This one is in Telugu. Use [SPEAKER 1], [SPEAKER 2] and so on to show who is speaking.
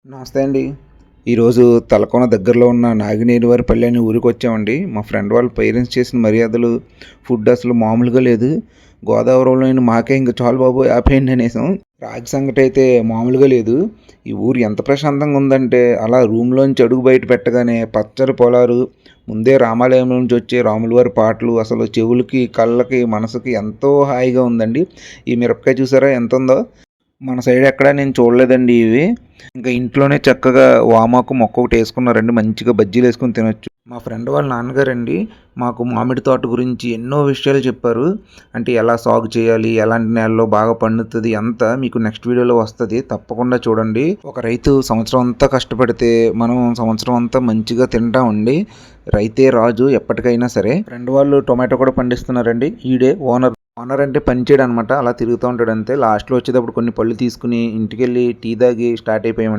[SPEAKER 1] నమస్తే అండి. ఈరోజు తలకోన దగ్గరలో ఉన్న నాగినేనివారిపల్లి అనే ఊరికి వచ్చామండి. మా ఫ్రెండ్ వాళ్ళ పేరెంట్స్ చేసిన మర్యాదలు, ఫుడ్ అసలు మామూలుగా లేదు. గోదావరిలోని మాకే ఇంక చాలు బాబు ఆపేయండి అనేసాం. రాగి సంగటి అయితే మామూలుగా లేదు. ఈ ఊరు ఎంత ప్రశాంతంగా ఉందంటే అలా రూమ్లోంచి అడుగు బయట పెట్టగానే పచ్చని పొలాలు, ముందే రామాలయం నుంచి వచ్చే రాములవారి పాటలు అసలు చెవులకి, కళ్ళకి, మనసుకి ఎంతో హాయిగా ఉందండి. ఈ మిరపకాయ చూసారా ఎంత ఉందో? మన సైడ్ ఎక్కడా నేను చూడలేదండి ఇవి. ఇంకా ఇంట్లోనే చక్కగా వామాకు మొక్క ఒకటి వేసుకున్నారండి. మంచిగా బజ్జీలు వేసుకొని తినొచ్చు. మా ఫ్రెండ్ వాళ్ళ నాన్నగారండి మాకు మామిడి తోట గురించి ఎన్నో విషయాలు చెప్పారు. అంటే ఎలా సాగు చేయాలి, ఎలాంటి నేలలో బాగా పండుతుంది అంతా మీకు నెక్స్ట్ వీడియోలో వస్తుంది. తప్పకుండా చూడండి. ఒక రైతు సంవత్సరం అంతా కష్టపడితే మనం సంవత్సరం అంతా మంచిగా తింటామండి. రైతే రాజు ఎప్పటికైనా సరే. ఫ్రెండ్ వాళ్ళు టొమాటో కూడా పండిస్తున్నారండి. ఈడే ఓనర్. ఓనర్ అంటే పని చేయడం అనమాట. అలా తిరుగుతూ ఉంటాడు అంతే. లాస్ట్లో వచ్చేటప్పుడు కొన్ని పళ్ళు తీసుకుని ఇంటికి వెళ్ళి టీ తాగి స్టార్ట్ అయిపోయామండి.